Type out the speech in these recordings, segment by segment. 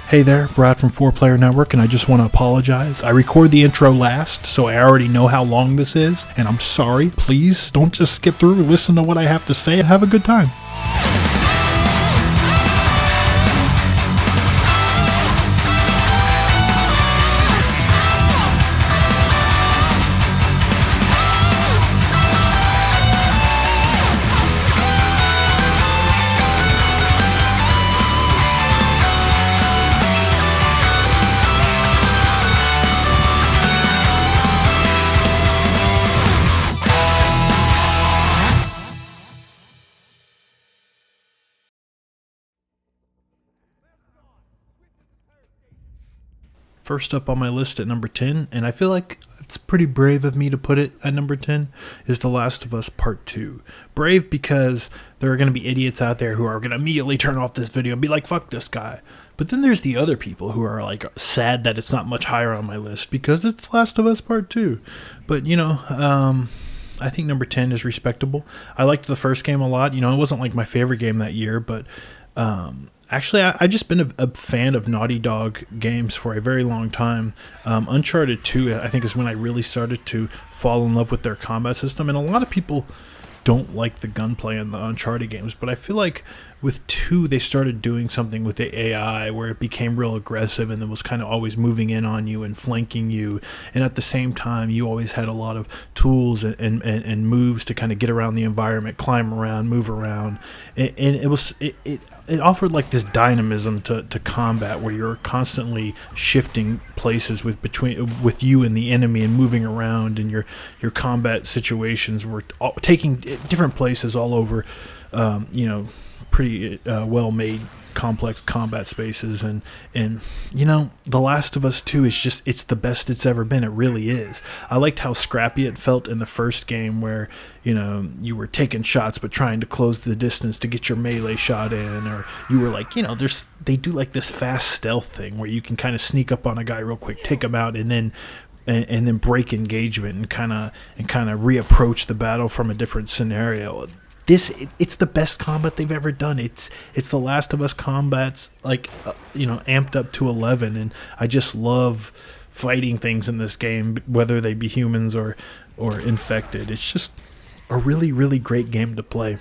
Hey there, Brad from 4Player Network, and I just want to apologize. I record the intro last, so I already know how long this is, and I'm sorry. Please don't just skip through, listen to what I have to say, and have a good time. First up on my list at number 10, and I feel like it's pretty brave of me to put it at number 10, is The Last of Us Part 2. Brave because there are going to be idiots out there who are going to immediately turn off this video and be like, fuck this guy. But then there's the other people who are like sad that it's not much higher on my list because it's The Last of Us Part 2. But, I think number 10 is respectable. I liked the first game a lot. It wasn't like my favorite game that year, but actually, I've just been a fan of Naughty Dog games for a very long time. Uncharted 2, I think, is when I really started to fall in love with their combat system. And a lot of people don't like the gunplay in the Uncharted games, but I feel like with 2, they started doing something with the AI where it became real aggressive and it was kind of always moving in on you and flanking you. And at the same time, you always had a lot of tools and moves to kind of get around the environment, climb around, move around. And it offered like this dynamism to combat where you're constantly shifting places with you and the enemy and moving around, and your combat situations were taking different places all over, pretty well-made complex combat spaces. And The Last of Us 2 is it's the best it's ever been. It really is. I liked how scrappy it felt in the first game where you were taking shots but trying to close the distance to get your melee shot in, or you were like, they do like this fast stealth thing where you can kind of sneak up on a guy real quick, take him out, and then break engagement and kind of reapproach the battle from a different scenario. It's the best combat they've ever done. It's The Last of Us combats, amped up to 11, and I just love fighting things in this game, whether they be humans or infected. It's just a really, really great game to play.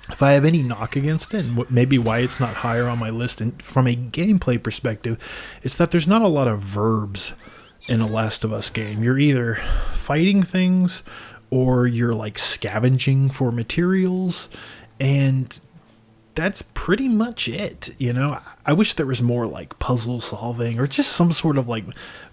If I have any knock against it, and maybe why it's not higher on my list, and from a gameplay perspective, it's that there's not a lot of verbs in a Last of Us game. You're either fighting things or you're like scavenging for materials, and that's pretty much it. I wish there was more like puzzle solving or just some sort of like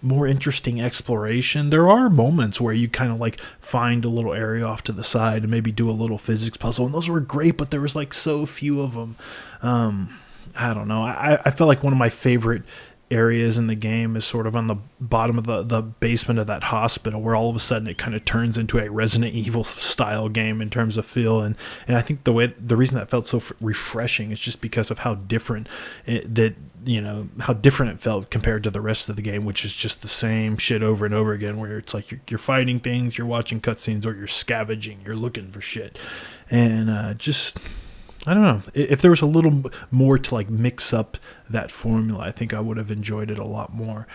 more interesting exploration. There are moments where you kind of like find a little area off to the side and maybe do a little physics puzzle, and those were great, but there was like so few of them. I don't know. I felt like one of my favorite areas in the game is sort of on the bottom of the basement of that hospital, where all of a sudden it kind of turns into a Resident Evil style game in terms of feel, and I think the reason that felt so refreshing is just because of how different how different it felt compared to the rest of the game, which is just the same shit over and over again, where it's like you're fighting things, you're watching cutscenes, or you're scavenging, you're looking for shit, and I don't know. If there was a little more to like mix up that formula, I think I would have enjoyed it a lot more.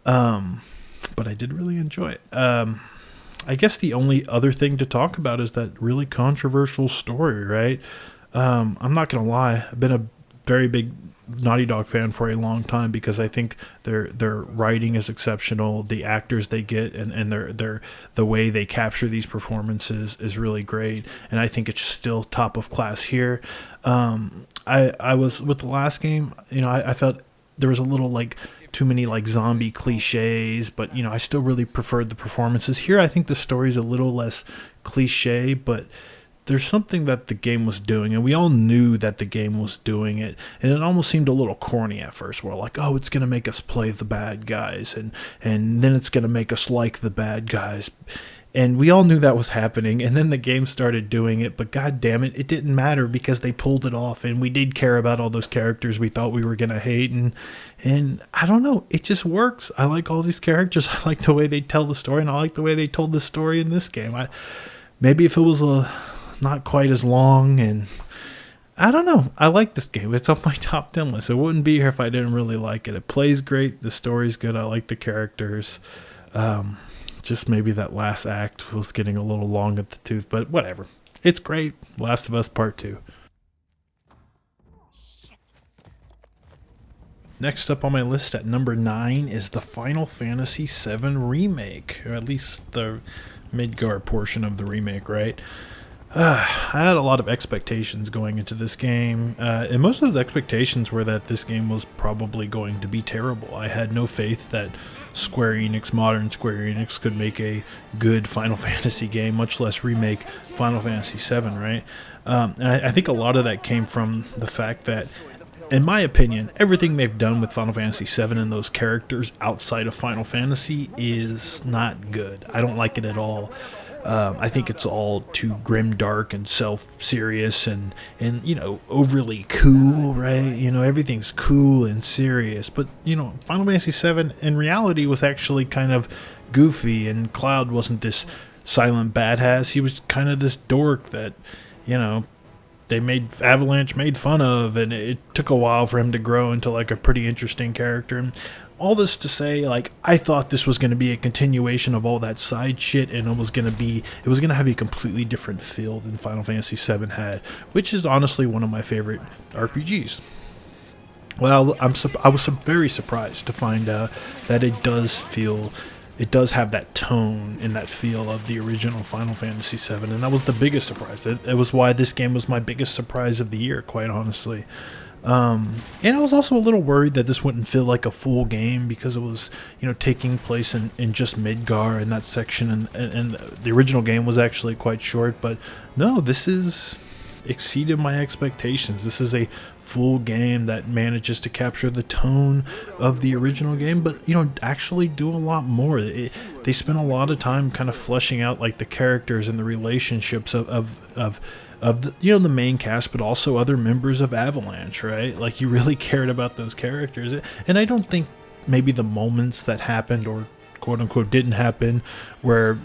But I did really enjoy it. I guess the only other thing to talk about is that really controversial story, right? I'm not going to lie. I've been a very big Naughty Dog fan for a long time because I think their writing is exceptional. The actors they get and the way they capture these performances is really great, and I think it's still top of class here. I was with the last game, I felt there was a little like too many like zombie cliches, but I still really preferred the performances. Here I think the story's a little less cliche, but there's something that the game was doing, and we all knew that the game was doing it, and it almost seemed a little corny at first. We're like, oh, it's going to make us play the bad guys, and then it's going to make us like the bad guys. And we all knew that was happening, and then the game started doing it, but god damn it, it didn't matter because they pulled it off, and we did care about all those characters we thought we were going to hate, and I don't know, it just works. I like all these characters, I like the way they tell the story, and I like the way they told the story in this game. Maybe if it was not quite as long and I don't know. I like this game. It's on my top 10 list. It wouldn't be here if I didn't really like it. It plays great. The story's good. I like the characters. Just maybe that last act was getting a little long at the tooth, but whatever. It's great. Last of Us Part 2. Next up on my list at number 9 is the Final Fantasy VII Remake, or at least the Midgar portion of the remake, right? I had a lot of expectations going into this game, and most of those expectations were that this game was probably going to be terrible. I had no faith that modern Square Enix, could make a good Final Fantasy game, much less remake Final Fantasy VII, right? And I think a lot of that came from the fact that, in my opinion, everything they've done with Final Fantasy VII and those characters outside of Final Fantasy is not good. I don't like it at all. I think it's all too grim, dark, and self-serious, and overly cool, right? Everything's cool and serious. But Final Fantasy VII in reality was actually kind of goofy, and Cloud wasn't this silent badass. He was kind of this dork that Avalanche made fun of, and it took a while for him to grow into like a pretty interesting character. And all this to say, like, I thought this was going to be a continuation of all that side shit, and it was going to have a completely different feel than Final Fantasy VII had, which is honestly one of my favorite RPGs. Well, I was very surprised to find out that it does have that tone and that feel of the original Final Fantasy VII, and that was the biggest surprise. It was why this game was my biggest surprise of the year, quite honestly. And I was also a little worried that this wouldn't feel like a full game because it was, taking place in just Midgar in that section, and the original game was actually quite short. But no, this is exceeded my expectations. This is a full game that manages to capture the tone of the original game, but actually do a lot more. They spend a lot of time kind of fleshing out like the characters and the relationships of the main cast, but also other members of Avalanche, right? Like, you really cared about those characters, and I don't think maybe the moments that happened or quote unquote didn't happen where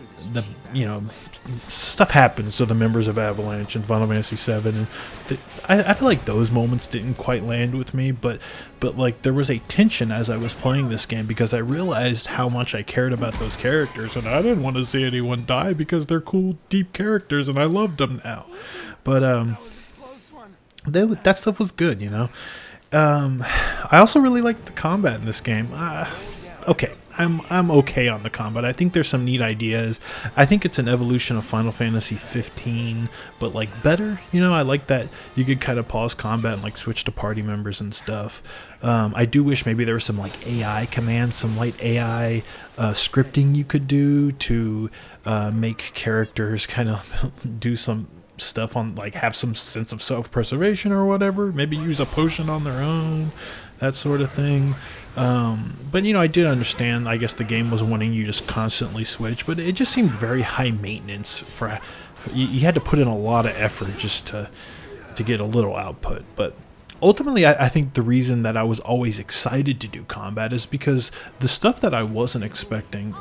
stuff happens to the members of Avalanche in Final Fantasy VII, and I feel like those moments didn't quite land with me, but like there was a tension as I was playing this game because I realized how much I cared about those characters, and I didn't want to see anyone die because they're cool, deep characters, and I loved them now. But that stuff was good, I also really liked the combat in this game. Okay, I'm okay on the combat. I think there's some neat ideas. I think it's an evolution of Final Fantasy 15, but like better. I like that you could kind of pause combat and like switch to party members and stuff. I do wish maybe there was some like AI commands, some light AI scripting you could do to make characters kind of do some stuff on, like, have some sense of self-preservation or whatever. Maybe use a potion on their own, that sort of thing. But I did understand, I guess the game was wanting you just constantly switch, but it just seemed very high maintenance for you had to put in a lot of effort just to get a little output. But ultimately, I think the reason that I was always excited to do combat is because the stuff that I wasn't expecting,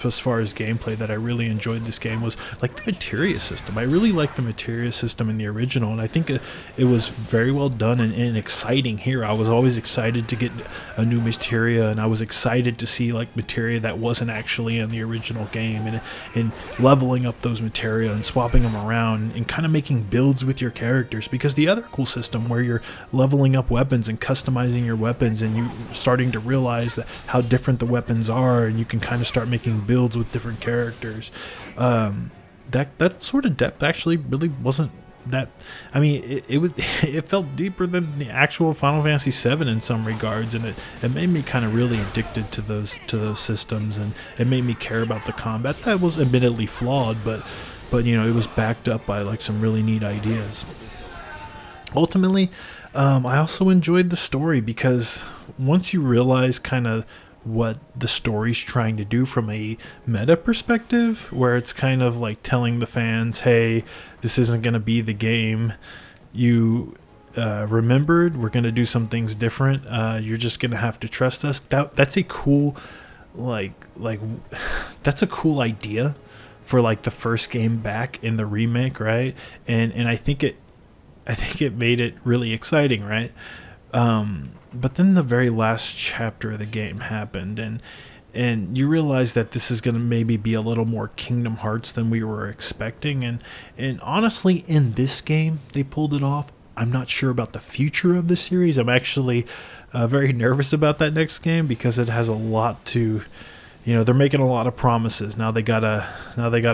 as far as gameplay, that I really enjoyed this game was like the materia system. I really liked the materia system in the original, and I think it was very well done and exciting here. I was always excited to get a new materia, and I was excited to see like materia that wasn't actually in the original game, and leveling up those materia and swapping them around and kind of making builds with your characters. Because the other cool system where you're leveling up weapons and customizing your weapons, and you starting to realize how different the weapons are, and you can kind of start making builds with different characters. That sort of depth actually really wasn't that. I mean, it felt deeper than the actual Final Fantasy VII in some regards, and it made me kind of really addicted to those systems, and it made me care about the combat. That was admittedly flawed, but it was backed up by like some really neat ideas. Ultimately, I also enjoyed the story because once you realize kind of what the story's trying to do from a meta perspective, where it's kind of like telling the fans, hey, this isn't going to be the game you remembered. We're going to do some things different. You're just going to have to trust us. That's a cool, that's a cool idea for like the first game back in the remake, right? And I think I think it made it really exciting, right? But then the very last chapter of the game happened, and you realize that this is going to maybe be a little more Kingdom Hearts than we were expecting, and honestly, in this game they pulled it off. I'm not sure about the future of the series. I'm actually very nervous about that next game because it has a lot to, they're making a lot of promises. Now they gotta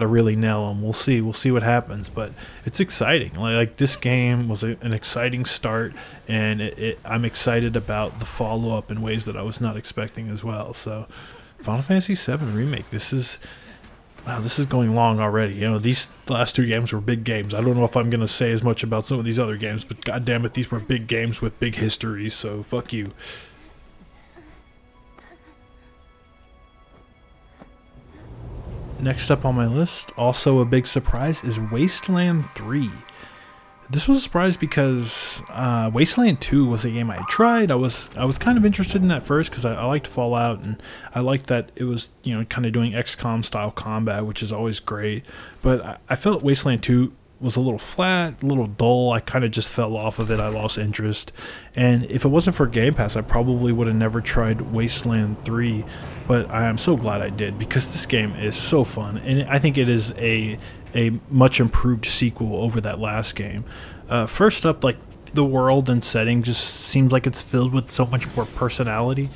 really nail them. We'll see what happens, but it's exciting. Like this game was an exciting start, and I'm excited about the follow up in ways that I was not expecting as well. So, Final Fantasy VII Remake. This is going long already. These last two games were big games. I don't know if I'm gonna say as much about some of these other games, but god damn it, these were big games with big histories. So fuck you. Next up on my list, also a big surprise, is Wasteland 3. This was a surprise because Wasteland 2 was a game I had tried. I was kind of interested in that first because I liked Fallout, and I liked that it was kind of doing XCOM style combat, which is always great. But I felt Wasteland 2 was a little flat, a little dull. I kind of just fell off of it. I lost interest. And if it wasn't for Game Pass, I probably would have never tried Wasteland 3. But I am so glad I did because this game is so fun. And I think it is a much improved sequel over that last game. First up, like the world and setting just seems like it's filled with so much more personality.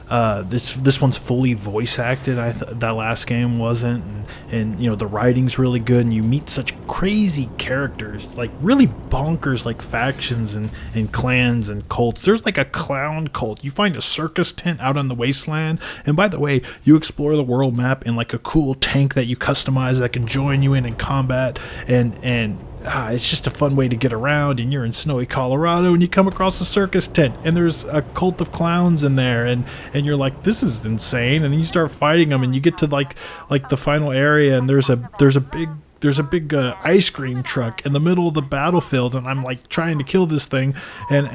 This one's fully voice acted. That last game wasn't, and the writing's really good, and you meet such crazy characters, like really bonkers, like factions and clans and cults. There's like a clown cult. You find a circus tent out on the wasteland, and by the way, you explore the world map in like a cool tank that you customize that can join you in combat, and it's just a fun way to get around, and you're in snowy Colorado and you come across a circus tent and there's a cult of clowns in there, and you're like, this is insane, and then you start fighting them and you get to like the final area, and there's a big ice cream truck in the middle of the battlefield, and I'm like trying to kill this thing, and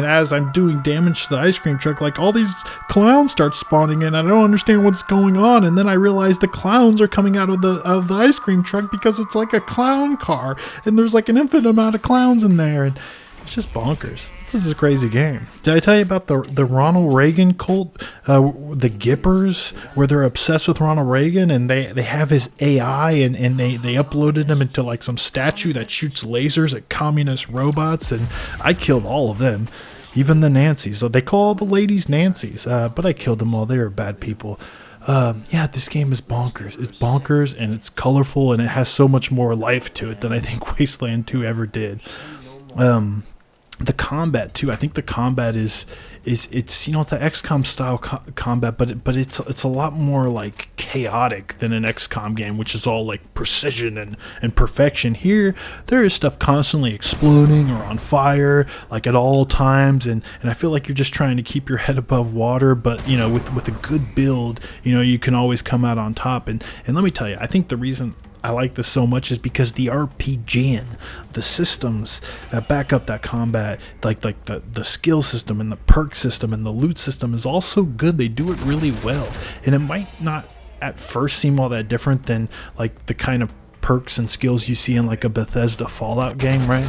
as I'm doing damage to the ice cream truck, like all these clowns start spawning in. I don't understand what's going on, and then I realize the clowns are coming out of the ice cream truck because it's like a clown car, and there's like an infinite amount of clowns in there, and it's just bonkers. This is a crazy game. Did I tell you about the Ronald Reagan cult, the Gippers, where they're obsessed with Ronald Reagan, and they have his AI, and they uploaded him into like some statue that shoots lasers at communist robots, and I killed all of them, even the Nancys. So they call all the ladies Nancys, but I killed them all. They were bad people. This game is bonkers. It's bonkers, and it's colorful, and it has so much more life to it than I think Wasteland 2 ever did. The combat too. I think the combat is it's it's the XCOM style combat, but it's a lot more like chaotic than an XCOM game, which is all like precision and perfection. Here, there is stuff constantly exploding or on fire, like at all times, and I feel like you're just trying to keep your head above water. But with a good build, you can always come out on top. And let me tell you, I think the reason I like this so much is because the RPG and the systems that back up that combat, like the skill system and the perk system and the loot system, is also good. They do it really well, and it might not at first seem all that different than like the kind of perks and skills you see in like a Bethesda Fallout game, right?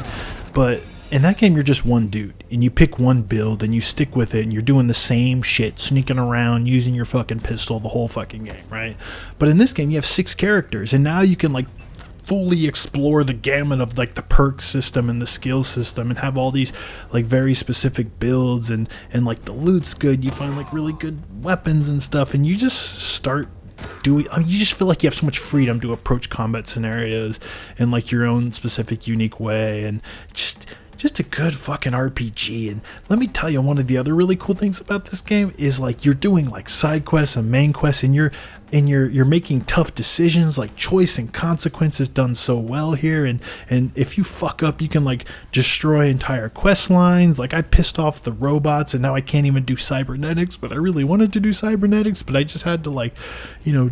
But in that game, you're just one dude, and you pick one build, and you stick with it, and you're doing the same shit, sneaking around, using your fucking pistol the whole fucking game, right? But in this game, you have 6 characters, and now you can, like, fully explore the gamut of, like, the perk system and the skill system, and have all these, like, very specific builds, and like, the loot's good. You find, like, really good weapons and stuff, and you just start you just feel like you have so much freedom to approach combat scenarios in, like, your own specific, unique way, and just a good fucking RPG. And let me tell you, one of the other really cool things about this game is like you're doing like side quests and main quests, and you're making tough decisions. Like choice and consequences done so well here, and if you fuck up, you can like destroy entire quest lines. Like I pissed off the robots, and now I can't even do cybernetics, but I really wanted to do cybernetics, but I just had to like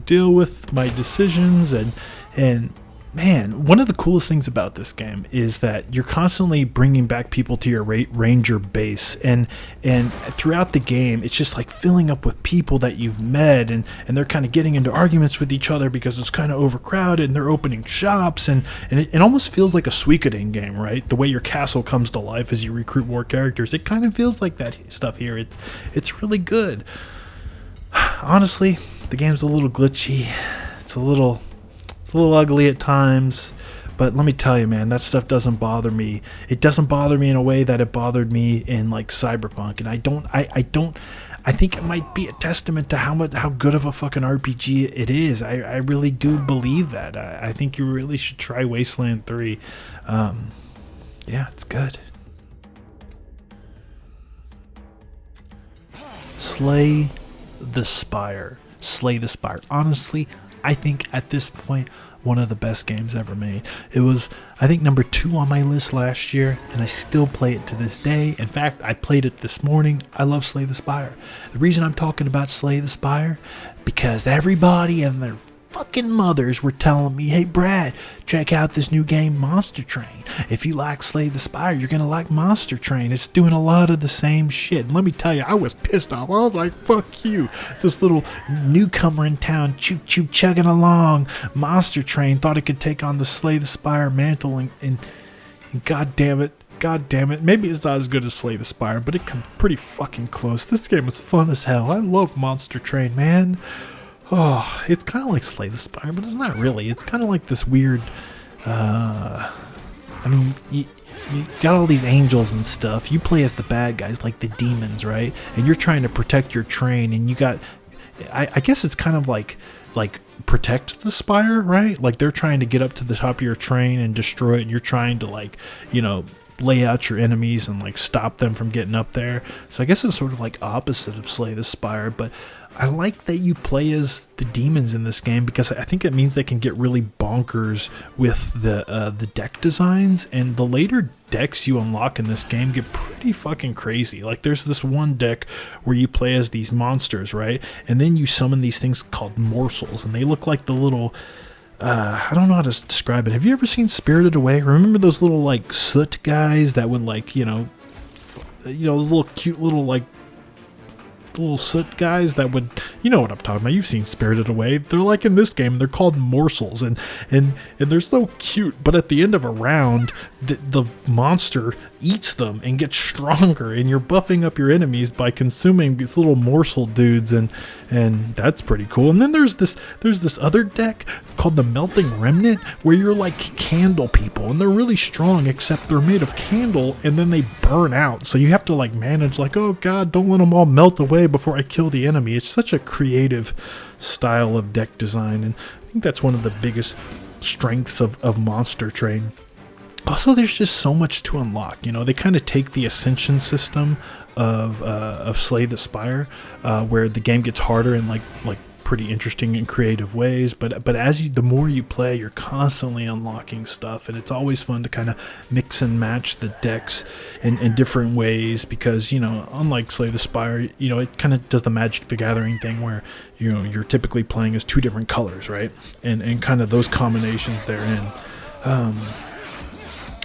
deal with my decisions, and man, one of the coolest things about this game is that you're constantly bringing back people to your ranger base, and throughout the game, it's just like filling up with people that you've met, and they're kind of getting into arguments with each other because it's kind of overcrowded, and they're opening shops, and it almost feels like a Suikoden game, right? The way your castle comes to life as you recruit more characters, it kind of feels like that stuff here. It's really good. Honestly, the game's a little glitchy. It's a little ugly at times, but let me tell you, man, that stuff doesn't bother me. It doesn't bother me in a way that it bothered me in like Cyberpunk, and I think it might be a testament to how good of a fucking RPG it is. I really do believe that. I think you really should try Wasteland 3. Yeah, it's good. Slay the Spire. Honestly, I think at this point, one of the best games ever made. It was, I think, number 2 on my list last year, and I still play it to this day. In fact, I played it this morning. I love Slay the Spire. The reason I'm talking about Slay the Spire, because everybody and their fucking mothers were telling me, hey Brad, check out this new game Monster Train. If you like Slay the Spire, you're gonna like Monster Train. It's doing a lot of the same shit. And let me tell you, I was pissed off. I was like, fuck you. This little newcomer in town, choo-choo chugging along. Monster Train thought it could take on the Slay the Spire mantle, and god damn it, maybe it's not as good as Slay the Spire, but it comes pretty fucking close. This game is fun as hell. I love Monster Train, man. Oh, it's kind of like Slay the Spire, but it's not really. It's kind of like this weird, I mean, you got all these angels and stuff. You play as the bad guys, like the demons, right? And you're trying to protect your train, and you got, I guess it's kind of like protect the spire, right? Like they're trying to get up to the top of your train and destroy it, and you're trying to, like, you know, lay out your enemies and like stop them from getting up there. So I guess it's sort of like opposite of Slay the Spire, but I like that you play as the demons in this game, because I think it means they can get really bonkers with the deck designs, and the later decks you unlock in this game get pretty fucking crazy. Like there's this one deck where you play as these monsters, right? And then you summon these things called morsels, and they look like the little I don't know how to describe it. Have you ever seen Spirited Away? Remember those little like soot guys that would, like, you know those little cute little like little soot guys that would, you know what I'm talking about. You've seen Spirited Away. They're like in this game. They're called morsels, and they're so cute. But at the end of a round, the monster eats them and gets stronger, and you're buffing up your enemies by consuming these little morsel dudes, and that's pretty cool. And then there's this other deck called the Melting Remnant, where you're like candle people, and they're really strong, except they're made of candle, and then they burn out. So you have to like manage, like, oh god, don't let them all melt away before I kill the enemy. It's such a creative style of deck design, and I think that's one of the biggest strengths of Monster Train. Also, there's just so much to unlock. You know, they kind of take the ascension system of Slay the Spire, where the game gets harder in like pretty interesting and creative ways. But the more you play, you're constantly unlocking stuff, and it's always fun to kind of mix and match the decks in different ways, because, you know, unlike Slay the Spire, you know, it kind of does the Magic the Gathering thing where, you know, you're typically playing as 2 different colors, right? And kind of those combinations therein.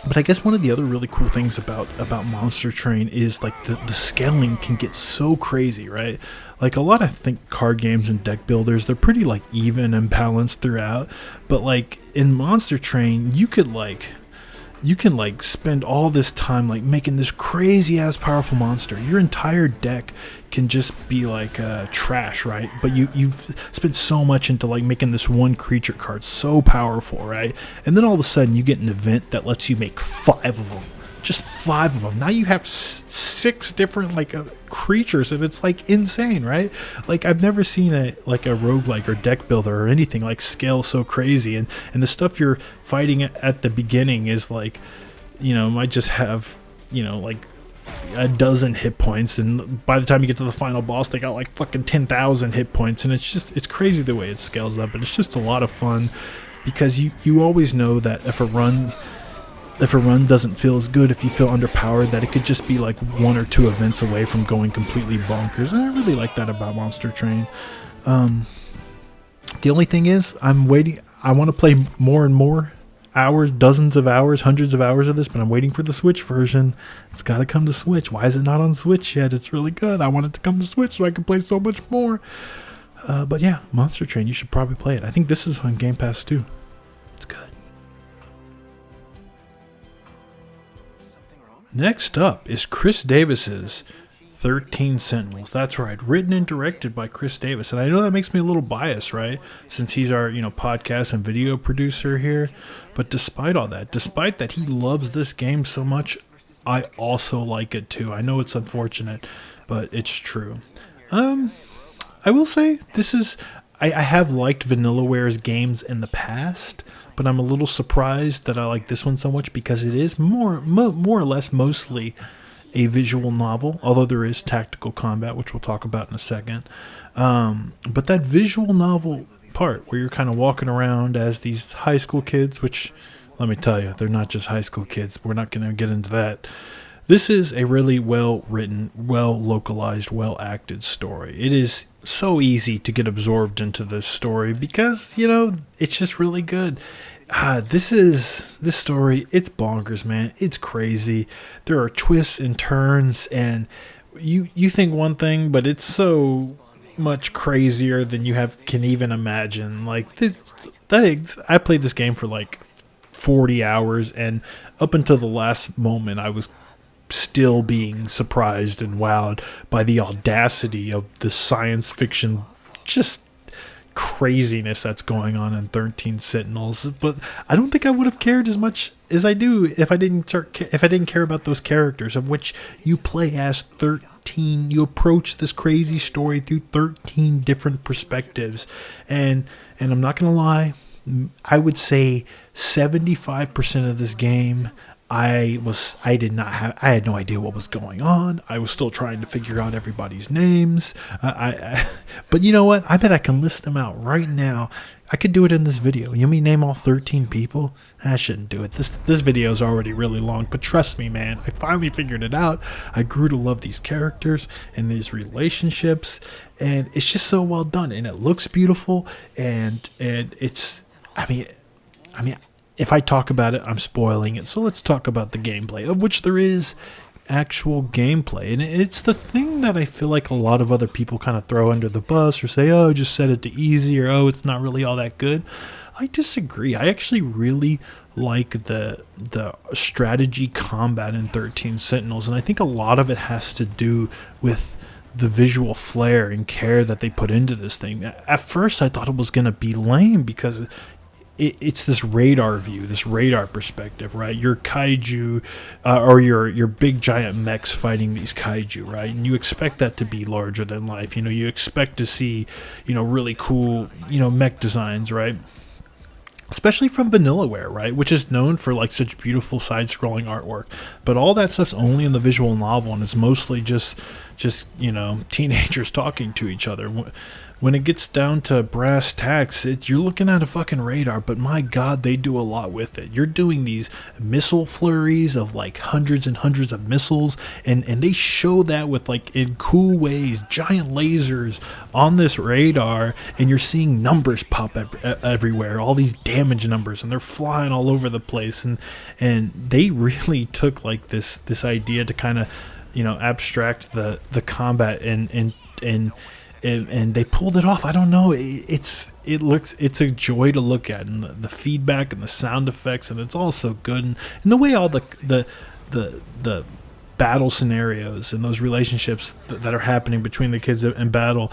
But I guess one of the other really cool things about Monster Train is like the scaling can get so crazy, right? Like a lot of, I think, card games and deck builders, they're pretty like even and balanced throughout. But like in Monster Train, you can spend all this time like making this crazy ass powerful monster. Your entire deck can just be like trash, right? But you've spent so much into like making this one creature card so powerful, right? And then all of a sudden you get an event that lets you make 5 of them. Just 5 of them. Now you have 6 different like creatures, and it's like insane, right? Like I've never seen a roguelike or deck builder or anything like scale so crazy, and the stuff you're fighting at the beginning is like, you know, might just have, you know, like a dozen hit points, and by the time you get to the final boss, they got like fucking 10,000 hit points, and it's crazy the way it scales up, and it's just a lot of fun, because you always know that if a run doesn't feel as good, if you feel underpowered, that it could just be like 1 or 2 events away from going completely bonkers. And I really like that about Monster Train. The only thing is, I'm waiting. I want to play more and more hours, dozens of hours, hundreds of hours of this, but I'm waiting for the Switch version. It's got to come to Switch. Why is it not on Switch yet? It's really good. I want it to come to Switch so I can play so much more. But yeah, Monster Train, you should probably play it. I think this is on Game Pass too. It's good. Next up is Chris Davis's 13 Sentinels. That's right, written and directed by Chris Davis. And I know that makes me a little biased, right? Since he's our, podcast and video producer here. But despite all that, despite that he loves this game so much, I also like it too. I know it's unfortunate, but it's true. I will say this is I have liked Vanillaware's games in the past, but I'm a little surprised that I like this one so much because it is more or less mostly a visual novel, although there is tactical combat, which we'll talk about in a second. But that visual novel part where you're kind of walking around as these high school kids, which, let me tell you, they're not just high school kids. We're not going to get into that. This is a really well-written, well-localized, well-acted story. It is so easy to get absorbed into this story because, it's just really good. This story, it's bonkers, man. It's crazy. There are twists and turns, and you think one thing, but it's so much crazier than you can even imagine. Like, I played this game for like 40 hours, and up until the last moment, I was still being surprised and wowed by the audacity of the science fiction just craziness that's going on in 13 Sentinels. But I don't think I would have cared as much as I do if I didn't care about those characters, of which you play as 13. You approach this crazy story through 13 different perspectives, and I'm not gonna lie, I would say 75% of this game I had no idea what was going on. I was still trying to figure out everybody's names. But you know what? I bet I can list them out right now. I could do it in this video. You mean name all 13 people? I shouldn't do it. This video is already really long, but trust me, man, I finally figured it out. I grew to love these characters and these relationships, and it's just so well done, and it looks beautiful, and it's, I mean, if I talk about it, I'm spoiling it. So let's talk about the gameplay, of which there is actual gameplay. And it's the thing that I feel like a lot of other people kind of throw under the bus or say, oh, just set it to easy, or oh, it's not really all that good. I disagree. I actually really like the strategy combat in 13 Sentinels. And I think a lot of it has to do with the visual flair and care that they put into this thing. At first, I thought it was going to be lame because it's this radar view, this radar perspective, right? Your kaiju, or your big giant mechs fighting these kaiju, right? And you expect that to be larger than life. You expect to see, really cool, mech designs, right? Especially from Vanillaware, right? Which is known for like such beautiful side-scrolling artwork. But all that stuff's only in the visual novel, and it's mostly just teenagers talking to each other. When it gets down to brass tacks, you're looking at a fucking radar, but my God, they do a lot with it. You're doing these missile flurries of like hundreds and hundreds of missiles, and they show that with like in cool ways, giant lasers on this radar, and you're seeing numbers pop everywhere, all these damage numbers, and they're flying all over the place, and they really took like this idea to kind of abstract the combat and they pulled it off. I don't know. It's a joy to look at, and the feedback and the sound effects, and it's all so good, and the way all the battle scenarios and those relationships that are happening between the kids in battle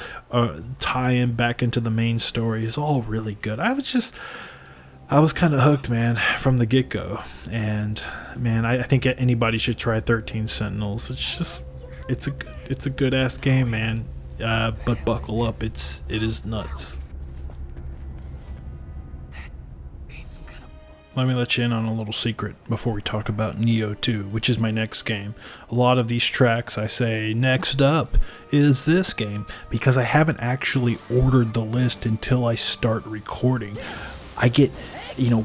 tie in back into the main story is all really good. I was kind of hooked, man, from the get-go, and man, I think anybody should try 13 Sentinels. It's a good ass game, man. But buckle up, it is nuts. Let me let you in on a little secret before we talk about Neo 2, which is my next game. A lot of these tracks I say, next up is this game, because I haven't actually ordered the list until I start recording. I get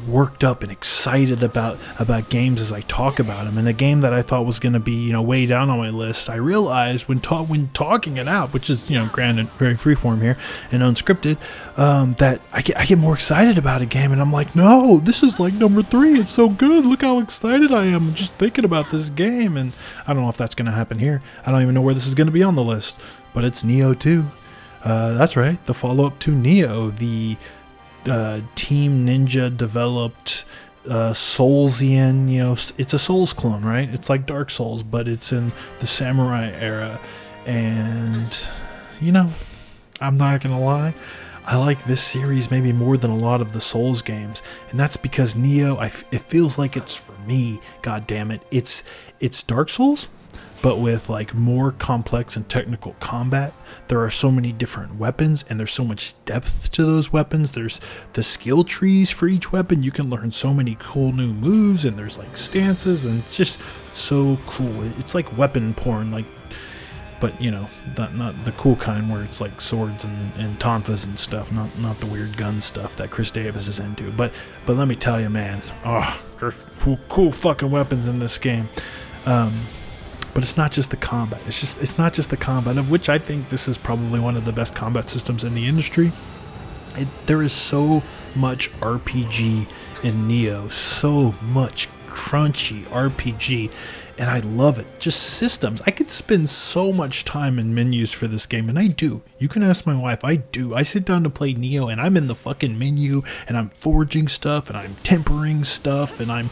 worked up and excited about games as I talk about them. And a game that I thought was going to be, way down on my list, I realized when talking it out, which is, granted very freeform here and unscripted, that I get more excited about a game, and I'm like, no, this is like number 3. It's so good. Look how excited I am just thinking about this game. And I don't know if that's going to happen here. I don't even know where this is going to be on the list, but it's Nioh 2. That's right, the follow-up to Nioh, the Team Ninja developed Soulsian, it's a Souls clone, right? It's like Dark Souls, but it's in the samurai era. And I'm not gonna lie, I like this series maybe more than a lot of the Souls games, and that's because Nioh, it feels like it's for me. God damn it, it's Dark Souls, but with like more complex and technical combat. There are so many different weapons, and there's so much depth to those weapons. There's the skill trees for each weapon. You can learn so many cool new moves, and there's like stances, and it's just so cool. It's like weapon porn, but not the cool kind where it's like swords and tonfas and stuff, not the weird gun stuff that Chris Davis is into. But let me tell you, man, there's cool fucking weapons in this game. But it's not just the combat. It's not just the combat, of which I think this is probably one of the best combat systems in the industry. There is so much RPG in Nioh, so much crunchy RPG, and I love it. Just systems. I could spend so much time in menus for this game, and I do. You can ask my wife. I do. I sit down to play Nioh, and I'm in the fucking menu, and I'm forging stuff, and I'm tempering stuff, and I'm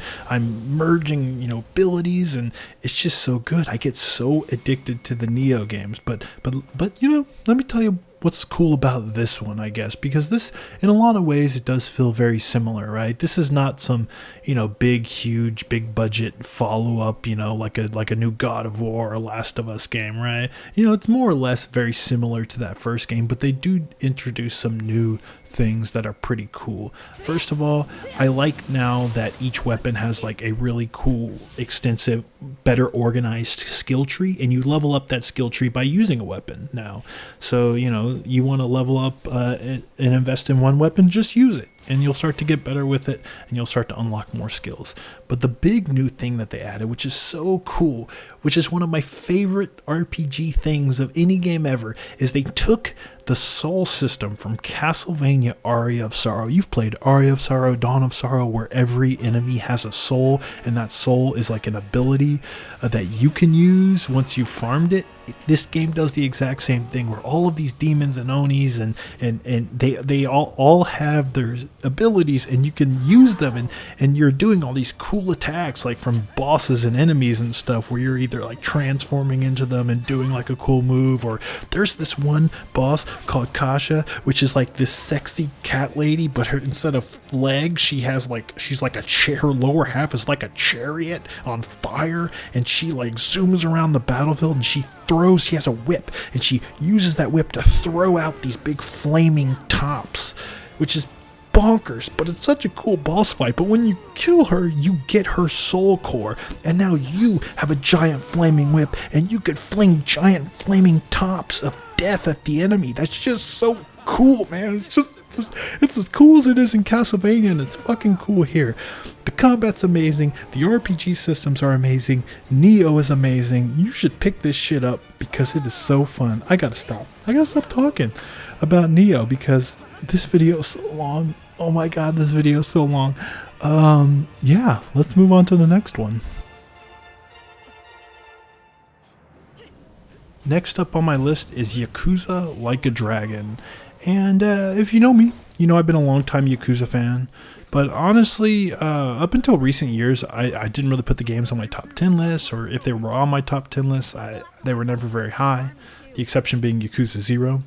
merging, abilities, and it's just so good. I get so addicted to the Nioh games. But let me tell you what's cool about this one, I guess, because this, in a lot of ways, it does feel very similar, right? This is not some, huge, big budget follow-up, like a new God of War or Last of Us game, right? It's more or less very similar to that first game, but they do introduce some new things that are pretty cool. First of all, I like now that each weapon has like a really cool, extensive, better organized skill tree, and you level up that skill tree by using a weapon now. So, you want to level up and invest in one weapon, just use it, and you'll start to get better with it, and you'll start to unlock more skills. But the big new thing that they added, which is so cool, which is one of my favorite RPG things of any game ever, is they took the soul system from Castlevania Aria of Sorrow. You've played Aria of Sorrow, Dawn of Sorrow, where every enemy has a soul, and that soul is like an ability that you can use once you've farmed it. This game does the exact same thing, where all of these demons and onis and they all have their abilities, and you can use them, and you're doing all these cool attacks, like from bosses and enemies and stuff, where you're either like transforming into them and doing like a cool move, or there's this one boss called Kasha, which is like this sexy cat lady, but her, instead of legs, she's like a chair. Her lower half is like a chariot on fire, and she like zooms around the battlefield, and she has a whip, and she uses that whip to throw out these big flaming tops, which is bonkers, but it's such a cool boss fight. But when you kill her, you get her soul core, and now you have a giant flaming whip, and you could fling giant flaming tops of death at the enemy. That's just so cool, man. It's as cool as it is in Castlevania, and it's fucking cool here. The combat's amazing. The RPG systems are amazing. Nioh is amazing. You should pick this shit up because it is so fun. I gotta stop talking about Nioh because this video is so long. Oh my god, this video is so long. Yeah, let's move on to the next one. Next up on my list is Yakuza Like a Dragon. And if you know me, you know I've been a long time Yakuza fan. But honestly, up until recent years, I didn't really put the games on my top 10 lists, or if they were on my top 10 lists, they were never very high, the exception being Yakuza 0.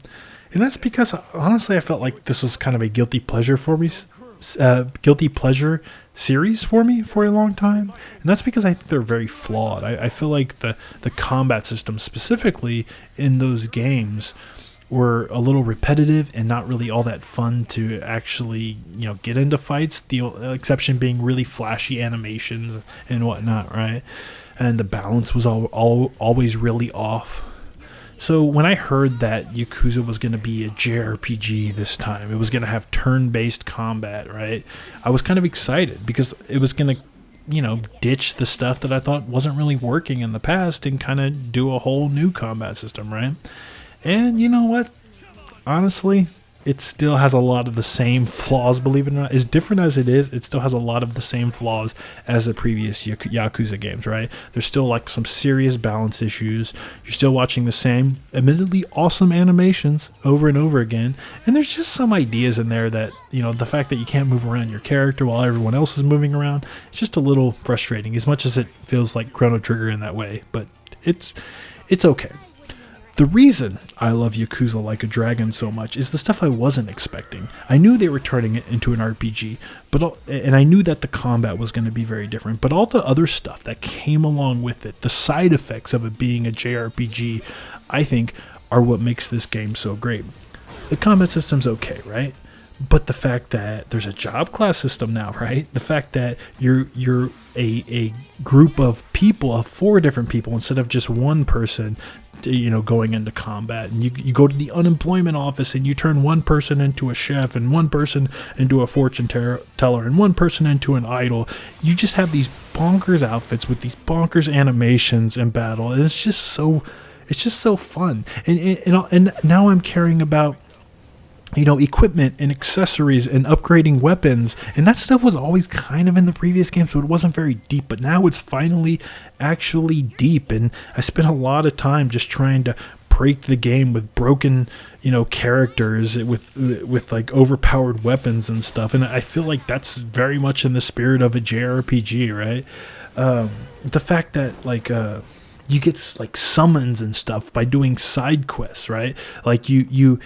And that's because, honestly, I felt like this was kind of a guilty pleasure series for me for a long time. And that's because I think they're very flawed. I feel like the combat system specifically in those games were a little repetitive and not really all that fun to actually, get into fights. The exception being really flashy animations and whatnot, right? And the balance was always really off. So when I heard that Yakuza was going to be a JRPG this time, it was going to have turn-based combat, right? I was kind of excited because it was going to, ditch the stuff that I thought wasn't really working in the past and kind of do a whole new combat system, right? And you know what? Honestly, it still has a lot of the same flaws, believe it or not. As different as it is, it still has a lot of the same flaws as the previous Yakuza games, right? There's still like some serious balance issues. You're still watching the same, admittedly awesome animations over and over again. And there's just some ideas in there that, the fact that you can't move around your character while everyone else is moving around, it's just a little frustrating, as much as it feels like Chrono Trigger in that way. But it's okay. The reason I love Yakuza Like a Dragon so much is the stuff I wasn't expecting. I knew they were turning it into an RPG, and I knew that the combat was going to be very different, but all the other stuff that came along with it, the side effects of it being a JRPG, I think are what makes this game so great. The combat system's okay, right? But the fact that there's a job class system now, right? The fact that you're a group of people, of 4 different people, instead of just one person, going into combat, and you go to the unemployment office and you turn one person into a chef and one person into a fortune teller and one person into an idol. You just have these bonkers outfits with these bonkers animations and battle, and it's just so fun. And now I'm caring about equipment and accessories and upgrading weapons, and that stuff was always kind of in the previous games, but it wasn't very deep. But now it's finally actually deep, and I spent a lot of time just trying to break the game with broken characters with like overpowered weapons and stuff, and I feel like that's very much in the spirit of a JRPG, right? The fact that like you get like summons and stuff by doing side quests, right? Like you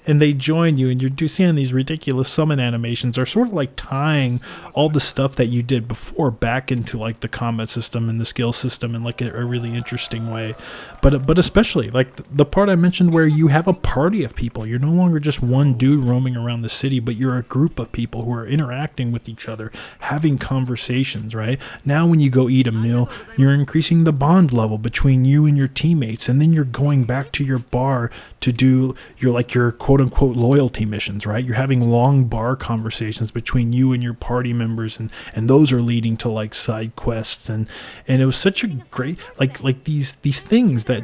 and they join you, and you're seeing these ridiculous summon animations are sort of like tying all the stuff that you did before back into like the combat system and the skill system in like a really interesting way. But especially like the part I mentioned where you have a party of people. You're no longer just one dude roaming around the city, but you're a group of people who are interacting with each other, having conversations, right? Now when you go eat a meal, you're increasing the bond level between you and your teammates, and then you're going back to your bar to do your quote-unquote loyalty missions, right? You're having long bar conversations between you and your party members, and those are leading to like side quests, and it was such a great like these things that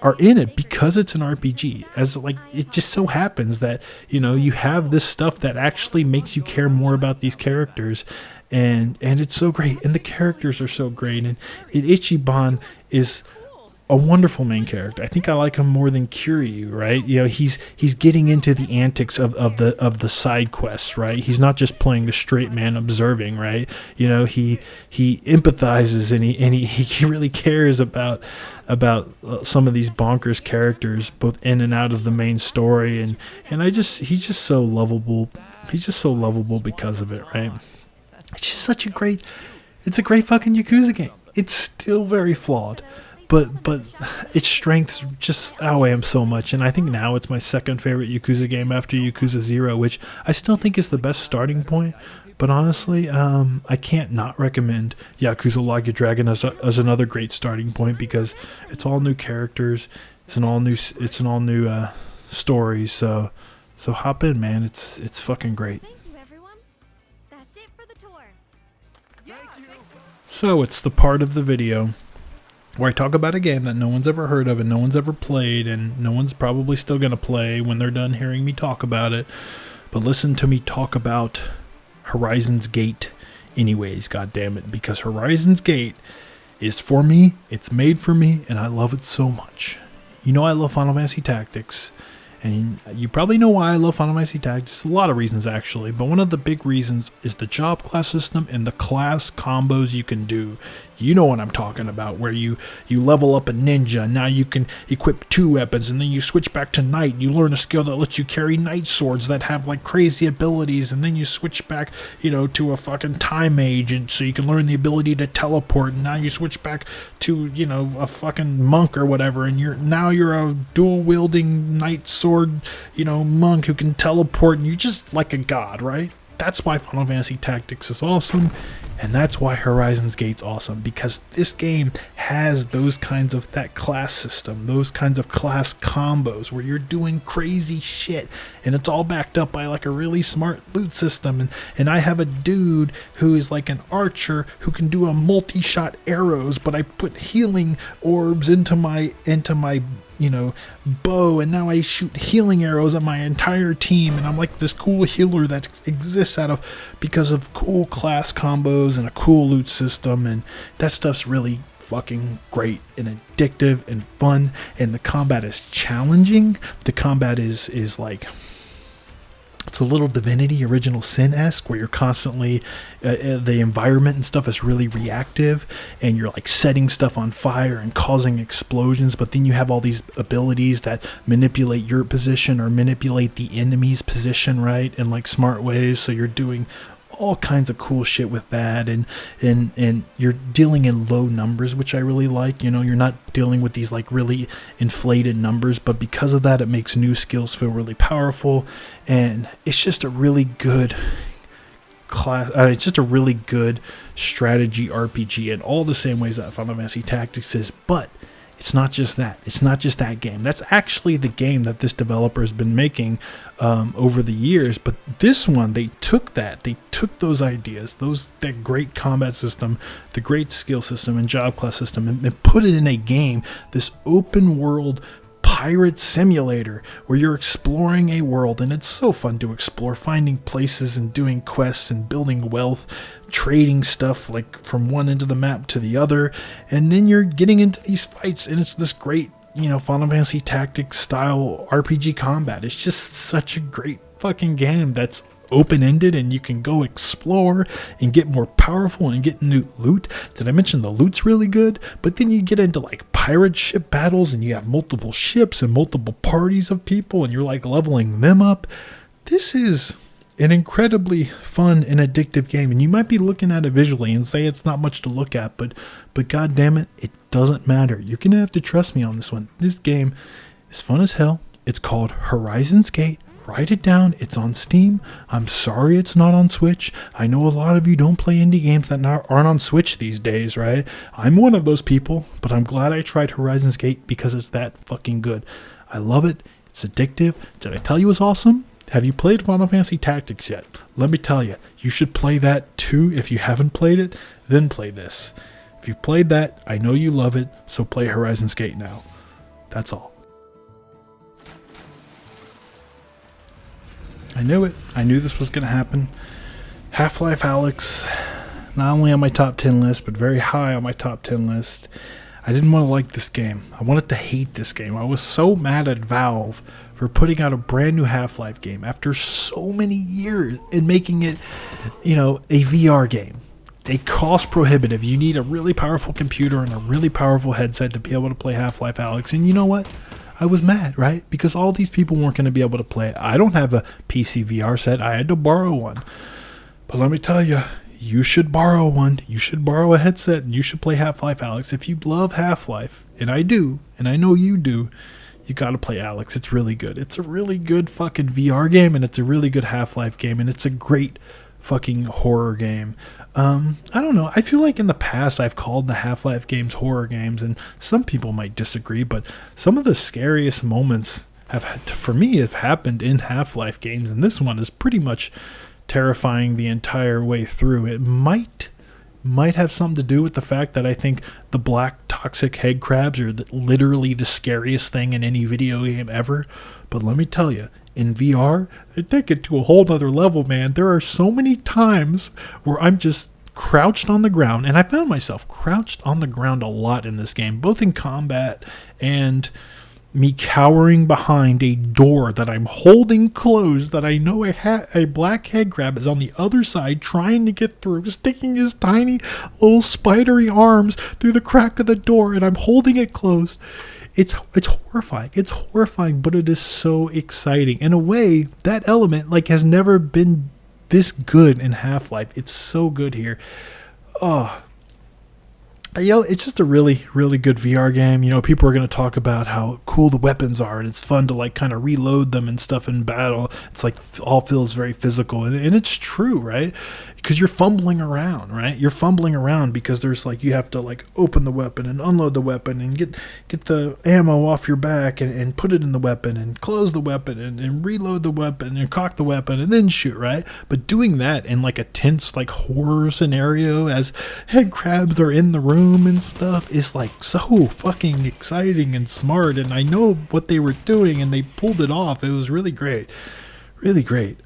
are in it because it's an RPG. As like it just so happens that you have this stuff that actually makes you care more about these characters, and it's so great, and the characters are so great, and Ichiban is a wonderful main character. I think I like him more than Kiryu, right? He's getting into the antics of the side quests, right? He's not just playing the straight man observing, right? He empathizes, and he really cares about some of these bonkers characters, both in and out of the main story, and he's just so lovable. He's just so lovable because of it, right? It's just such a great fucking Yakuza game. It's still very flawed, but its strengths just outweigh him so much, and I think now it's my second favorite Yakuza game after Yakuza 0, which I still think is the best starting point. But honestly, I can't not recommend Yakuza Like a Dragon as another great starting point, because it's all new characters, it's an all new story. So hop in, man. It's fucking great. Thank you, everyone. That's it for the tour. So it's the part of the video where I talk about a game that no one's ever heard of and no one's ever played, and no one's probably still going to play when they're done hearing me talk about it. But listen to me talk about Horizon's Gate anyways, goddammit, because Horizon's Gate is for me, it's made for me, and I love it so much. I love Final Fantasy Tactics, and you probably know why I love Final Fantasy Tactics. A lot of reasons, actually, but one of the big reasons is the job class system and the class combos you can do. You know what I'm talking about, where you level up a ninja, now you can equip 2 weapons, and then you switch back to knight. You learn a skill that lets you carry knight swords that have like crazy abilities, and then you switch back, to a fucking time mage, and so you can learn the ability to teleport, and now you switch back to, a fucking monk or whatever, and you're a dual wielding knight sword, monk who can teleport, and you're just like a god, right? That's why Final Fantasy Tactics is awesome, and that's why Horizon's Gate's awesome, because this game has those kinds of, that class system, those kinds of class combos where you're doing crazy shit, and it's all backed up by like a really smart loot system, and I have a dude who is like an archer who can do a multi-shot arrows, but I put healing orbs into my bow, and now I shoot healing arrows at my entire team, and I'm like this cool healer that exists because of cool class combos and a cool loot system, and that stuff's really fucking great and addictive and fun, and the combat is challenging. The combat is like, it's a little Divinity Original Sin-esque, where you're constantly, the environment and stuff is really reactive, and you're like setting stuff on fire and causing explosions, but then you have all these abilities that manipulate your position or manipulate the enemy's position, right, in like smart ways, so you're doing all kinds of cool shit with that, and you're dealing in low numbers, which I really like. You're not dealing with these like really inflated numbers, but because of that, it makes new skills feel really powerful, and it's just a really good it's just a really good strategy RPG in all the same ways that Final Fantasy Tactics is. But it's not just that. It's not just that game. That's actually the game that this developer has been making over the years. But this one, they took those ideas, that great combat system, the great skill system and job class system, and put it in a game, this open world pirate simulator where you're exploring a world, and it's so fun to explore, finding places and doing quests and building wealth, trading stuff like from one end of the map to the other, and then you're getting into these fights, and it's this great, Final Fantasy Tactics style RPG combat. It's just such a great fucking game that's open-ended, and you can go explore and get more powerful and get new loot. Did I mention the loot's really good? But then you get into like pirate ship battles, and you have multiple ships and multiple parties of people, and you're like leveling them up. This is an incredibly fun and addictive game, and you might be looking at it visually and say it's not much to look at, but god damn it, it doesn't matter. You're gonna have to trust me on this one. This game is fun as hell. It's called Horizon's Gate. Write it down. It's on Steam. I'm sorry it's not on Switch. I know a lot of you don't play indie games that aren't on Switch these days, right? I'm one of those people, but I'm glad I tried Horizon's Gate because it's that fucking good. I love it. It's addictive. Did I tell you it's awesome? Have you played Final Fantasy Tactics yet? Let me tell you, you should play that too. If you haven't played it, then play this. If you've played that, I know you love it, so play Horizon's Gate now. That's all. I knew it. I knew this was going to happen. Half-Life Alyx, not only on my top 10 list, but very high on my top 10 list. I didn't want to like this game. I wanted to hate this game. I was so mad at Valve for putting out a brand new Half-Life game after so many years and making it, a VR game. They cost prohibitive. You need a really powerful computer and a really powerful headset to be able to play Half-Life Alyx. And you know what? I was mad, right? Because all these people weren't going to be able to play it. I don't have a PC VR set. I had to borrow one. But let me tell you, you should borrow one. You should borrow a headset, and you should play Half-Life Alyx. If you love Half-Life, and I do, and I know you do, you got to play Alyx. It's really good. It's a really good fucking VR game, and it's a really good Half-Life game, and it's a great fucking horror game. I don't know. I feel like in the past I've called the Half-Life games horror games, and some people might disagree, but some of the scariest moments have happened in Half-Life games, and this one is pretty much terrifying the entire way through. It might have something to do with the fact that I think the black toxic head crabs are literally the scariest thing in any video game ever. But let me tell you, in VR, they take it to a whole nother level, man. There are so many times where I'm just crouched on the ground, and I found myself crouched on the ground a lot in this game, both in combat and me cowering behind a door that I'm holding closed, that I know a black head crab is on the other side trying to get through, sticking his tiny little spidery arms through the crack of the door, and I'm holding it closed. It's horrifying. It's horrifying, but it is so exciting. In a way, that element has never been this good in Half-Life. It's so good here. Oh, It's just a really, really good VR game. People are going to talk about how cool the weapons are, and it's fun to like kind of reload them and stuff in battle. It's like all feels very physical, and it's true, right? Because you're fumbling around, right? You're fumbling around because there's like you have to like open the weapon and unload the weapon and get the ammo off your back and put it in the weapon and close the weapon and reload the weapon and cock the weapon and then shoot, right? But doing that in like a tense like horror scenario as head crabs are in the room and stuff is like so fucking exciting and smart, and I know what they were doing and they pulled it off. It was really great. Really great.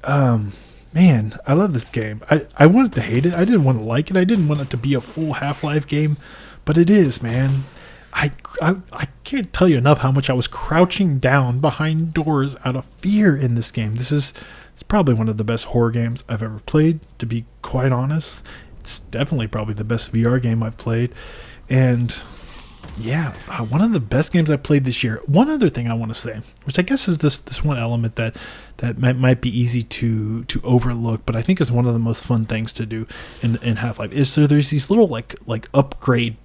Man, I love this game. I wanted to hate it. I didn't want to like it. I didn't want it to be a full Half-Life game, but it is, man. I can't tell you enough how much I was crouching down behind doors out of fear in this game. It's probably one of the best horror games I've ever played, to be quite honest. It's definitely probably the best VR game I've played. And yeah, one of the best games I played this year. One other thing I want to say, which I guess is this one element that might be easy to overlook, but I think is one of the most fun things to do in Half-Life, is so there's these little like upgrade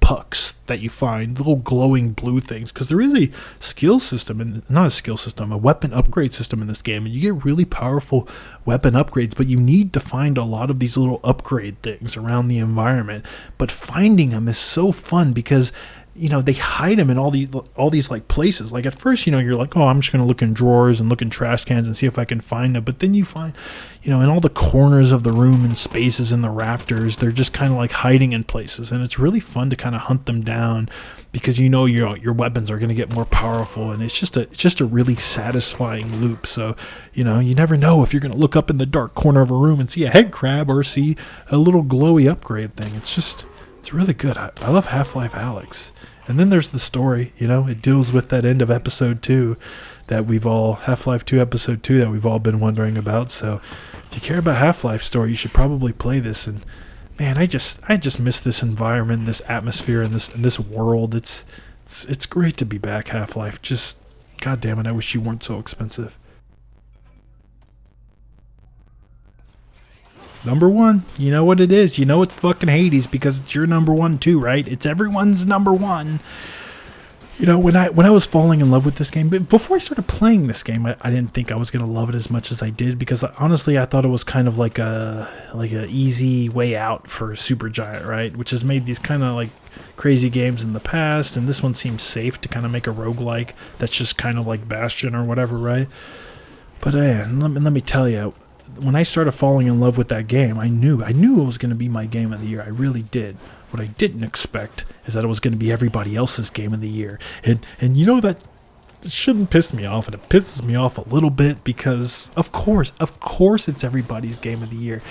pucks that you find, little glowing blue things, because there is a skill system, and not a skill system, a weapon upgrade system in this game, and you get really powerful weapon upgrades, but you need to find a lot of these little upgrade things around the environment. But finding them is so fun because they hide them in all these like places. Like at first, you're like, oh, I'm just gonna look in drawers and look in trash cans and see if I can find them. But then you find, in all the corners of the room and spaces in the rafters, they're just kind of like hiding in places, and it's really fun to kind of hunt them down because your weapons are gonna get more powerful, and it's just a really satisfying loop. So you never know if you're gonna look up in the dark corner of a room and see a head crab or see a little glowy upgrade thing. It's really good. I love Half-Life Alyx. And then there's the story, it deals with that end of episode 2 that Half-Life 2 episode 2 that we've all been wondering about. So if you care about Half-Life story, you should probably play this. And man, I just miss this environment, this atmosphere, and this world. It's great to be back, Half-Life. Just, God damn it, I wish you weren't so expensive. Number 1, you know what it is. It's fucking Hades because it's your number 1 too, right? It's everyone's number 1. When I was falling in love with this game, but before I started playing this game, I didn't think I was gonna love it as much as I did, because honestly I thought it was kind of like a easy way out for Supergiant, right? Which has made these kind of like crazy games in the past, and this one seems safe to kind of make a roguelike that's just kind of like Bastion or whatever, right? But let me tell you, when I started falling in love with that game, I knew it was going to be my game of the year. I really did. What I didn't expect is that it was going to be everybody else's game of the year. And that shouldn't piss me off, and it pisses me off a little bit because of course it's everybody's game of the year.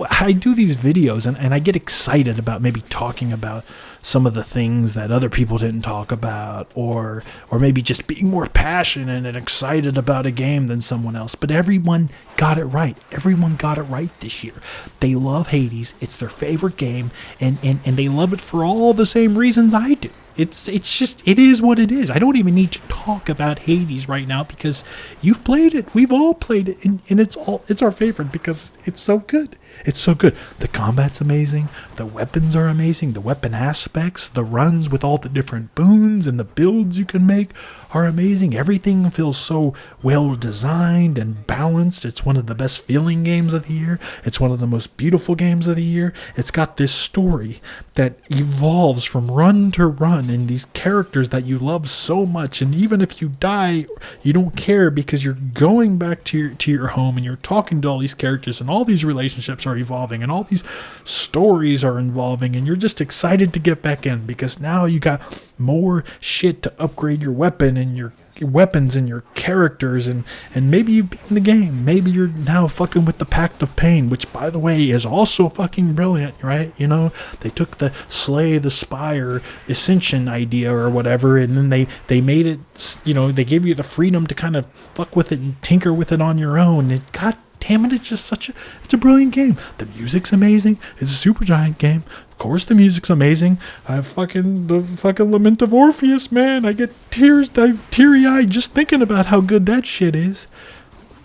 I do these videos and I get excited about maybe talking about some of the things that other people didn't talk about, or maybe just being more passionate and excited about a game than someone else. But everyone got it right. Everyone got it right this year. They love Hades. It's their favorite game, and they love it for all the same reasons I do. It is what it is. I don't even need to talk about Hades right now because you've played it. We've all played it, and it's our favorite because it's so good. It's so good. The combat's amazing. The weapons are amazing. The weapon aspects, the runs with all the different boons and the builds you can make are amazing. Everything feels so well designed and balanced. It's one of the best feeling games of the year. It's one of the most beautiful games of the year. It's got this story that evolves from run to run, and these characters that you love so much, and even if you die, you don't care because you're going back to your home and you're talking to all these characters, and all these relationships are evolving, and all these stories are evolving, and you're just excited to get back in because now you got more shit to upgrade your weapon and your weapons and your characters, and maybe you've beaten the game. Maybe you're now fucking with the Pact of Pain, which by the way is also fucking brilliant, right? They took the Slay the Spire Ascension idea or whatever, and then they made it, they gave you the freedom to kind of fuck with it and tinker with it on your own. And God damn it, it's a brilliant game. The music's amazing. It's a Supergiant game. Of course the music's amazing. The fucking Lament of Orpheus, man. I get teary-eyed just thinking about how good that shit is.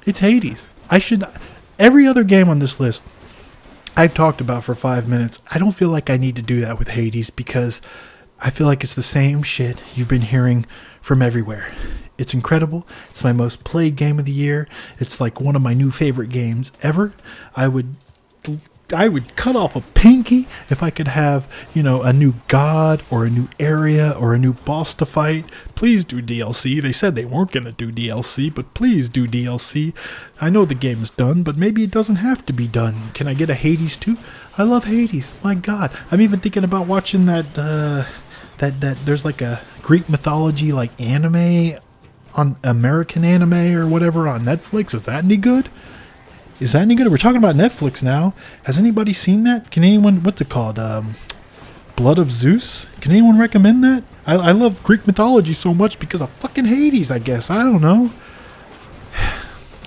It's Hades. Every other game on this list I've talked about for 5 minutes. I don't feel like I need to do that with Hades because I feel like it's the same shit you've been hearing from everywhere. It's incredible. It's my most played game of the year. It's like one of my new favorite games ever. I would cut off a pinky if I could have, a new god or a new area or a new boss to fight. Please do DLC. They said they weren't going to do DLC, but please do DLC. I know the game is done, but maybe it doesn't have to be done. Can I get a Hades too? I love Hades. My God. I'm even thinking about watching that there's like a Greek mythology like anime on American anime or whatever on Netflix. Is that any good? We're talking about Netflix now. Has anybody seen that? Can anyone, what's it called? Blood of Zeus? Can anyone recommend that? I love Greek mythology so much because of fucking Hades, I guess. I don't know.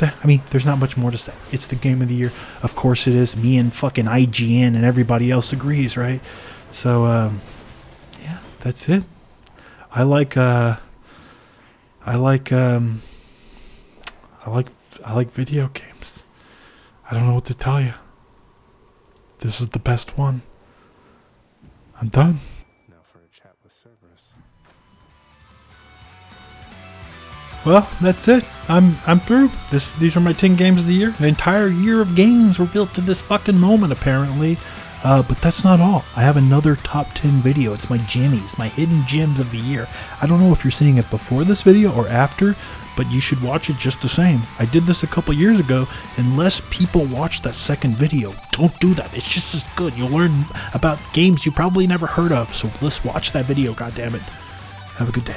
I mean, there's not much more to say. It's the game of the year. Of course it is. Me and fucking IGN and everybody else agrees, right? So, yeah, that's it. I like video games. I don't know what to tell you. This is the best one. I'm done. Now for a chat with Cerberus. Well, that's it. I'm through. These are my 10 games of the year. An entire year of games were built to this fucking moment, apparently. But that's not all. I have another top 10 video. It's my jimmies, my hidden gems of the year. I don't know if you're seeing it before this video or after, but you should watch it just the same. I did this a couple years ago. Unless people watch that second video, don't do that. It's just as good. You'll learn about games you probably never heard of. So let's watch that video, goddammit. Have a good day.